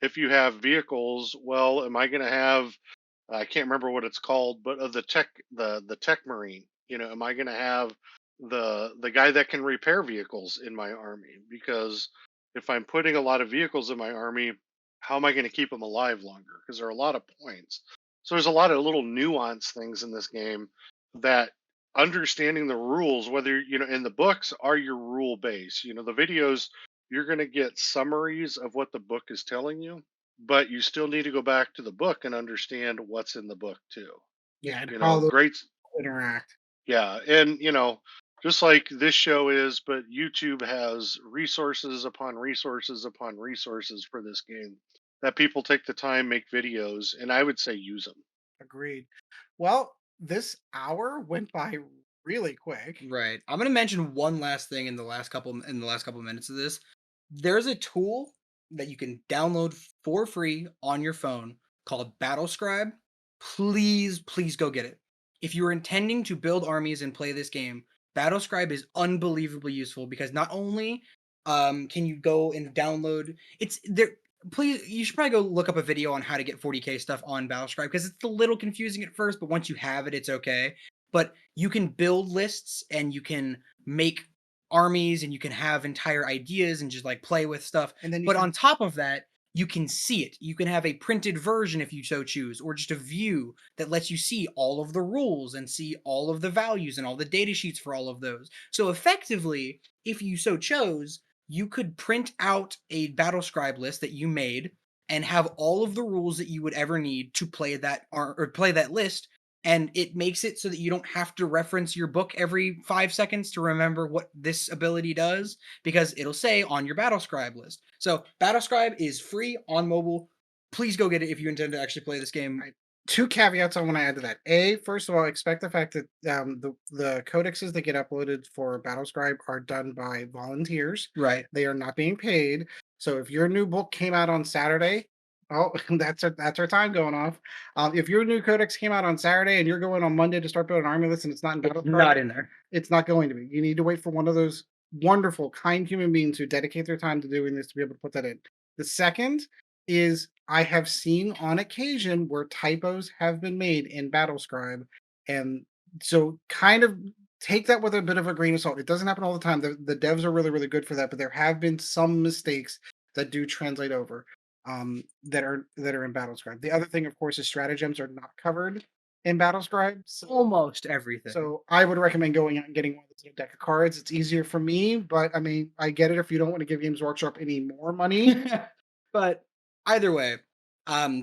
If you have vehicles, well, am I going to have, I can't remember what it's called, but of the tech marine, am I going to have the guy that can repair vehicles in my army? Because if I'm putting a lot of vehicles in my army, how am I going to keep them alive longer? Because there are a lot of points. So there's a lot of little nuance things in this game that understanding the rules, whether in the books are your rule base. The videos, you're going to get summaries of what the book is telling you, but you still need to go back to the book and understand what's in the book too. Yeah, and how those Great. interact. Yeah. And, just like this show is, but YouTube has resources upon resources upon resources for this game that people take the time, make videos, and I would say use them. Agreed. Well, this hour went by really quick. Right. I'm gonna mention one last thing in the last couple minutes of this. There's a tool that you can download for free on your phone called Battlescribe. Please go get it. If you are intending to build armies and play this game, Battlescribe is unbelievably useful because not only can you go and download it's there. Please, you should probably go look up a video on how to get 40k stuff on Battlescribe because it's a little confusing at first, but once you have it, it's okay. But you can build lists and you can make armies and you can have entire ideas and just like play with stuff. And then you But can on top of that, you can see it. You can have a printed version if you so choose, or just a view that lets you see all of the rules and see all of the values and all the data sheets for all of those. So effectively, if you so chose, you could print out a Battlescribe list that you made and have all of the rules that you would ever need to play that or play that list, and it makes it so that you don't have to reference your book every 5 seconds to remember what this ability does, because it'll say on your Battlescribe list. So Battlescribe is free on mobile. Please go get it if you intend to actually play this game. Right. Two caveats I want to add to that. A, first of all, expect the fact that the codexes that get uploaded for Battlescribe are done by volunteers. Right. They are not being paid. So if your new book came out on Saturday, oh, that's our time going off. If your new codex came out on Saturday and you're going on Monday to start building an army list and it's not in It's Battlescribe, not in there. it's not going to be. You need to wait for one of those wonderful, kind human beings who dedicate their time to doing this to be able to put that in. The second is I have seen on occasion where typos have been made in Battlescribe, and so kind of take that with a bit of a grain of salt. It doesn't happen all the time. The devs are really, really good for that, but there have been some mistakes that do translate over that are in Battlescribe. The other thing, of course, is stratagems are not covered in Battlescribe. So Almost everything. so I would recommend going out and getting one of those little deck of cards. It's easier for me, but I mean, I get it if you don't want to give Games Workshop any more money. But either way,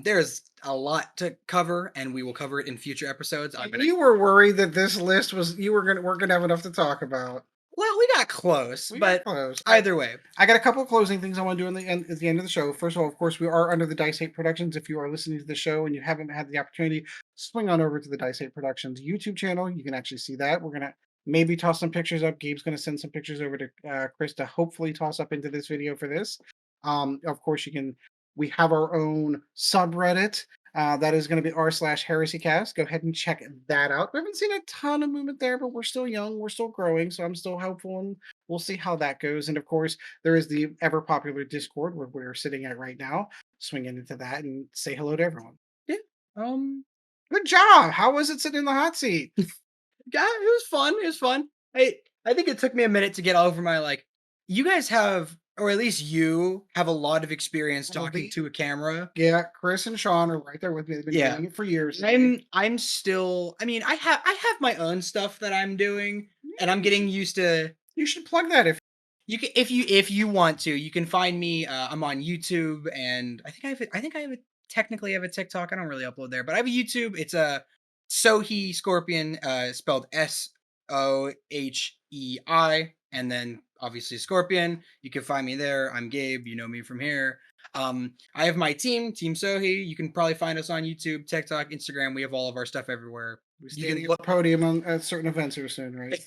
there's a lot to cover, and we will cover it in future episodes. You were worried that this list was we're gonna have enough to talk about. Well, we got close, We but got close. either way, I got a couple of closing things I want to do at the end of the show. First of all, of course, we are under the Dice 8 Productions. If you are listening to the show and you haven't had the opportunity, swing on over to the Dice 8 Productions YouTube channel. You can actually see that. We're gonna maybe toss some pictures up. Gabe's gonna send some pictures over to Chris to hopefully toss up into this video for this. Of course, we have our own subreddit. That is going to be r/HeresyCast. Go ahead and check that out. We haven't seen a ton of movement there, but we're still young. We're still growing. So I'm still hopeful, and we'll see how that goes. And of course, there is the ever popular Discord where we're sitting at right now. Swing into that and say hello to everyone. yeah, Good job. How was it sitting in the hot seat? yeah, it was fun. It was fun. I think it took me a minute to get over my you guys have, or at least you have, a lot of experience Well, talking to a camera. Yeah, Chris and Sean are right there with me. They've been Yeah. doing it for years. I'm still. I mean, I have my own stuff that I'm doing, and I'm getting used to. You should plug that You can, if you want to, you can find me. I'm on YouTube, and I think I have technically have a TikTok. I don't really upload there, but I have a YouTube. It's a Sohei Scorpion, spelled Sohei, and then obviously Scorpion. You can find me there. I'm Gabe. You know me from here. I have my team, Team Sohi. You can probably find us on YouTube, TikTok, Instagram. We have all of our stuff everywhere. We're You standing can at the podium at certain events here soon, right?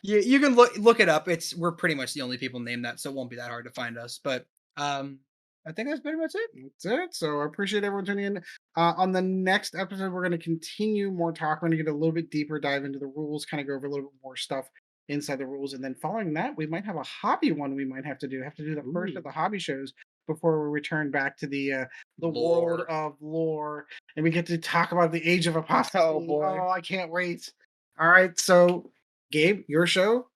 you can look it up. We're pretty much the only people named that, so it won't be that hard to find us. But I think that's pretty much it. That's it. So I appreciate everyone tuning in. On the next episode, we're going to continue more talk. We're going to get a little bit deeper dive into the rules, kind of go over a little bit more stuff inside the rules, and then following that, we might have a hobby one. We might have to do the first of the hobby shows before we return back to the world Lore. of lore, and we get to talk about the Age of Apostasy. Oh, boy. I can't wait! All right, so Gabe, your show.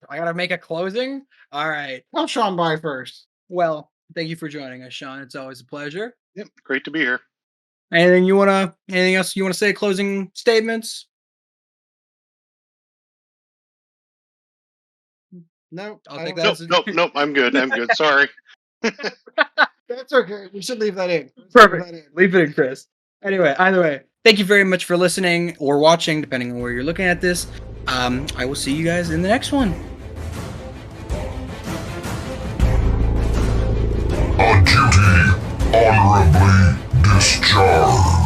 I gotta make a closing. All right. Tell Sean bye first. Well, thank you for joining us, Sean. It's always a pleasure. Yep, great to be here. Anything else you wanna say? Closing statements? No, I'll I take don't- that. Nope. I'm good. Sorry. That's okay. We should leave that in. Perfect. Leave it in, Chris. Anyway, either way, thank you very much for listening or watching, depending on where you're looking at this. I will see you guys in the next one. A duty honorably discharged.